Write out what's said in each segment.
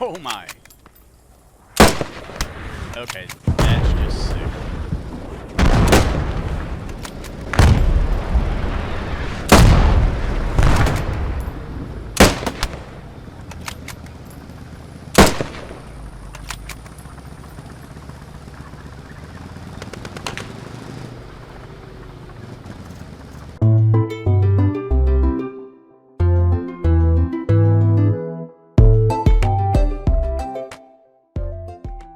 Oh my. Okay, that's just sick.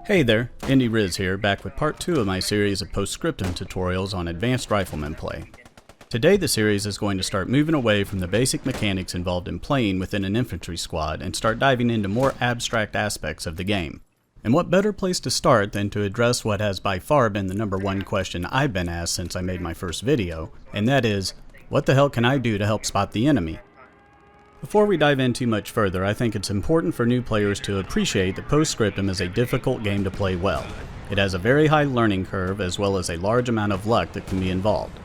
Hey there, Indy Riz here, back with part 2 of my series of Post Scriptum tutorials on advanced Rifleman play. Today the series is going to start moving away from the basic mechanics involved in playing within an infantry squad and start diving into more abstract aspects of the game. And what better place to start than to address what has by far been the #1 question I've been asked since I made my first video, and that is, what the hell can I do to help spot the enemy? Before we dive in too much further, I think it's important for new players to appreciate that Post Scriptum is a difficult game to play well. It has a very high learning curve as well as a large amount of luck that can be involved.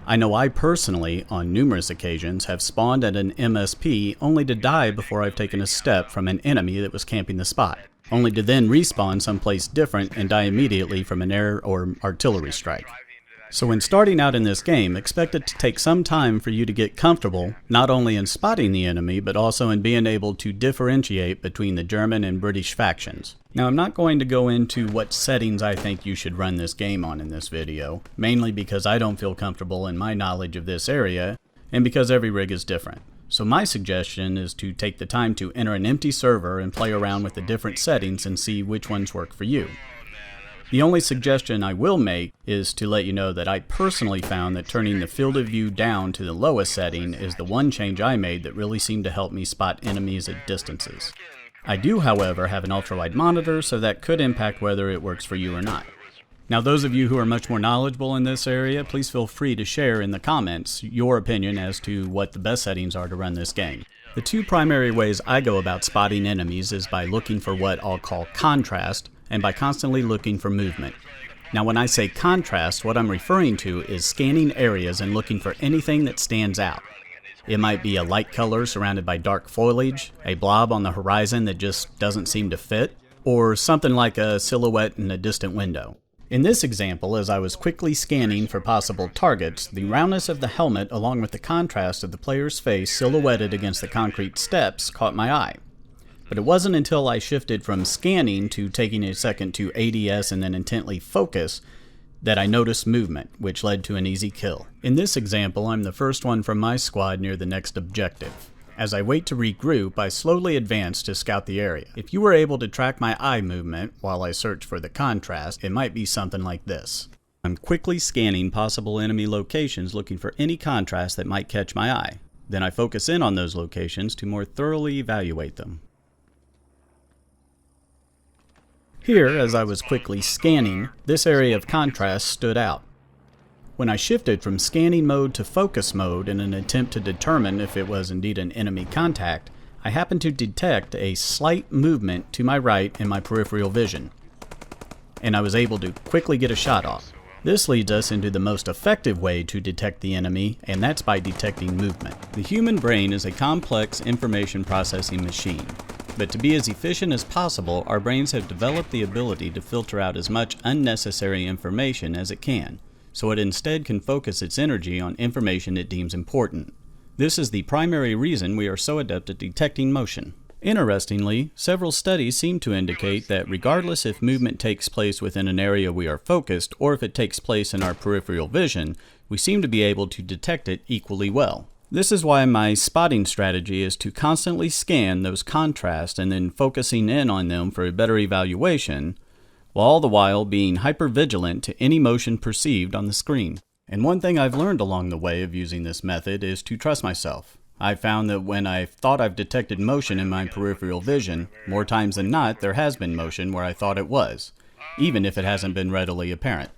I know I personally, on numerous occasions, have spawned at an MSP only to die before I've taken a step from an enemy that was camping the spot, only to then respawn someplace different and die immediately from an air or artillery strike. So when starting out in this game, expect it to take some time for you to get comfortable, not only in spotting the enemy, but also in being able to differentiate between the German and British factions. Now I'm not going to go into what settings I think you should run this game on in this video, mainly because I don't feel comfortable in my knowledge of this area, and because every rig is different. So my suggestion is to take the time to enter an empty server and play around with the different settings and see which ones work for you. The only suggestion I will make is to let you know that I personally found that turning the field of view down to the lowest setting is the one change I made that really seemed to help me spot enemies at distances. I do, however, have an ultra-wide monitor, so that could impact whether it works for you or not. Now those of you who are much more knowledgeable in this area, please feel free to share in the comments your opinion as to what the best settings are to run this game. The two primary ways I go about spotting enemies is by looking for what I'll call contrast, and by constantly looking for movement. Now when I say contrast, what I'm referring to is scanning areas and looking for anything that stands out. It might be a light color surrounded by dark foliage, a blob on the horizon that just doesn't seem to fit, or something like a silhouette in a distant window. In this example, as I was quickly scanning for possible targets, the roundness of the helmet along with the contrast of the player's face silhouetted against the concrete steps caught my eye. But it wasn't until I shifted from scanning to taking a second to ADS and then intently focus that I noticed movement, which led to an easy kill. In this example, I'm the first one from my squad near the next objective. As I wait to regroup, I slowly advance to scout the area. If you were able to track my eye movement while I search for the contrast, it might be something like this. I'm quickly scanning possible enemy locations looking for any contrast that might catch my eye. Then I focus in on those locations to more thoroughly evaluate them. Here, as I was quickly scanning, this area of contrast stood out. When I shifted from scanning mode to focus mode in an attempt to determine if it was indeed an enemy contact, I happened to detect a slight movement to my right in my peripheral vision, and I was able to quickly get a shot off. This leads us into the most effective way to detect the enemy, and that's by detecting movement. The human brain is a complex information processing machine. But to be as efficient as possible, our brains have developed the ability to filter out as much unnecessary information as it can, so it instead can focus its energy on information it deems important. This is the primary reason we are so adept at detecting motion. Interestingly, several studies seem to indicate that regardless if movement takes place within an area we are focused or if it takes place in our peripheral vision, we seem to be able to detect it equally well. This is why my spotting strategy is to constantly scan those contrasts and then focusing in on them for a better evaluation, while all the while being hyper-vigilant to any motion perceived on the screen. And one thing I've learned along the way of using this method is to trust myself. I've found that when I thought I've detected motion in my peripheral vision, more times than not there has been motion where I thought it was, even if it hasn't been readily apparent.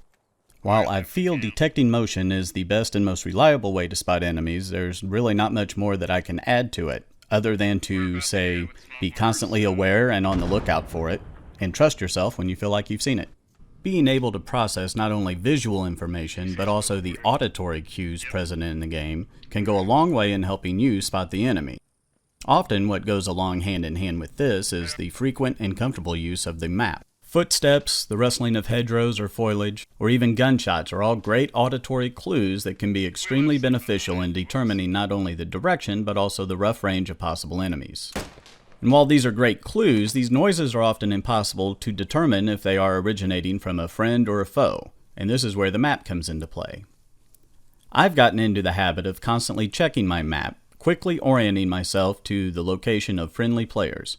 While I feel detecting motion is the best and most reliable way to spot enemies, there's really not much more that I can add to it, other than to, say, be constantly aware and on the lookout for it, and trust yourself when you feel like you've seen it. Being able to process not only visual information, but also the auditory cues present in the game can go a long way in helping you spot the enemy. Often what goes along hand in hand with this is the frequent and comfortable use of the map. Footsteps, the rustling of hedgerows or foliage, or even gunshots are all great auditory clues that can be extremely beneficial in determining not only the direction but also the rough range of possible enemies. And while these are great clues, these noises are often impossible to determine if they are originating from a friend or a foe, and this is where the map comes into play. I've gotten into the habit of constantly checking my map, quickly orienting myself to the location of friendly players.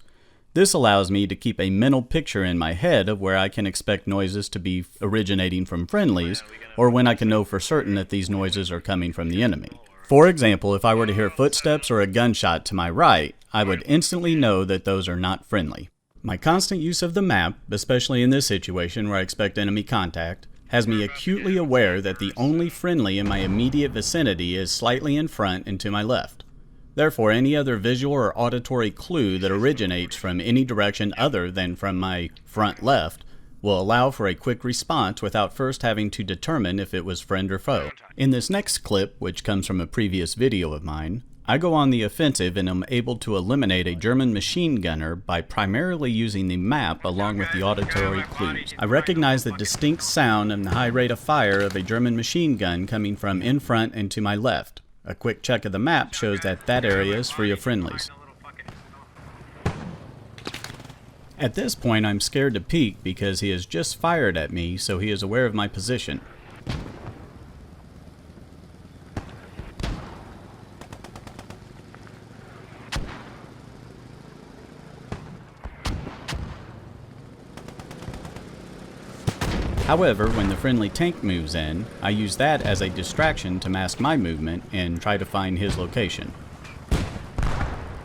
This allows me to keep a mental picture in my head of where I can expect noises to be originating from friendlies, or when I can know for certain that these noises are coming from the enemy. For example, if I were to hear footsteps or a gunshot to my right, I would instantly know that those are not friendly. My constant use of the map, especially in this situation where I expect enemy contact, has me acutely aware that the only friendly in my immediate vicinity is slightly in front and to my left. Therefore, any other visual or auditory clue that originates from any direction other than from my front left will allow for a quick response without first having to determine if it was friend or foe. In this next clip, which comes from a previous video of mine, I go on the offensive and am able to eliminate a German machine gunner by primarily using the map along with the auditory clues. I recognize the distinct sound and the high rate of fire of a German machine gun coming from in front and to my left. A quick check of the map shows that that area is free of friendlies. At this point, I'm scared to peek because he has just fired at me, so he is aware of my position. However, when the friendly tank moves in, I use that as a distraction to mask my movement and try to find his location.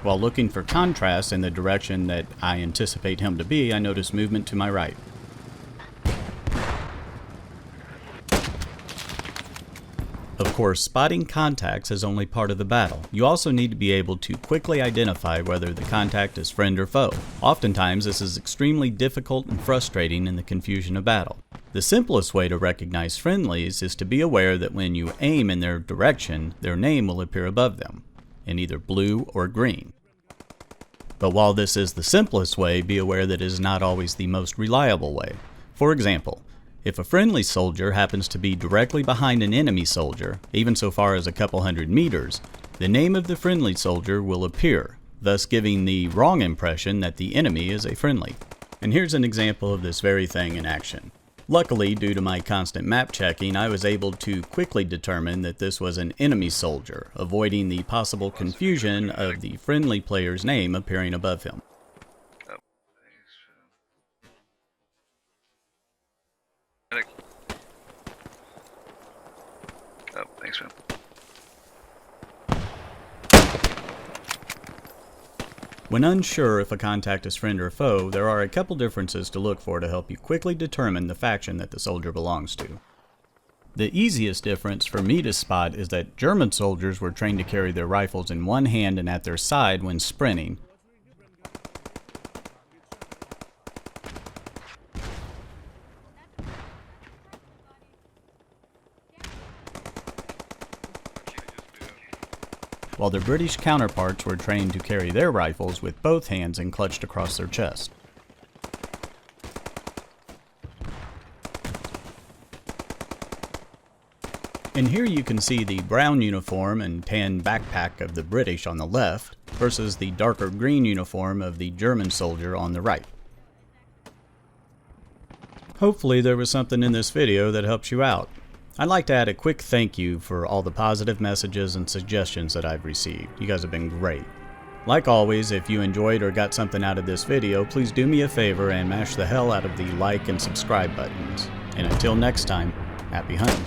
While looking for contrast in the direction that I anticipate him to be, I notice movement to my right. Of course, spotting contacts is only part of the battle. You also need to be able to quickly identify whether the contact is friend or foe. Oftentimes, this is extremely difficult and frustrating in the confusion of battle. The simplest way to recognize friendlies is to be aware that when you aim in their direction, their name will appear above them, in either blue or green. But while this is the simplest way, be aware that it is not always the most reliable way. For example, if a friendly soldier happens to be directly behind an enemy soldier, even so far as a couple hundred meters, the name of the friendly soldier will appear, thus giving the wrong impression that the enemy is a friendly. And here's an example of this very thing in action. Luckily, due to my constant map checking, I was able to quickly determine that this was an enemy soldier, avoiding the possible confusion of the friendly player's name appearing above him. Thanks, man. When unsure if a contact is friend or foe, there are a couple differences to look for to help you quickly determine the faction that the soldier belongs to. The easiest difference for me to spot is that German soldiers were trained to carry their rifles in one hand and at their side when sprinting, while their British counterparts were trained to carry their rifles with both hands and clutched across their chest. And here you can see the brown uniform and tan backpack of the British on the left versus the darker green uniform of the German soldier on the right. Hopefully there was something in this video that helps you out. I'd like to add a quick thank you for all the positive messages and suggestions that I've received. You guys have been great. Like always, if you enjoyed or got something out of this video, please do me a favor and mash the hell out of the like and subscribe buttons. And until next time, happy hunting.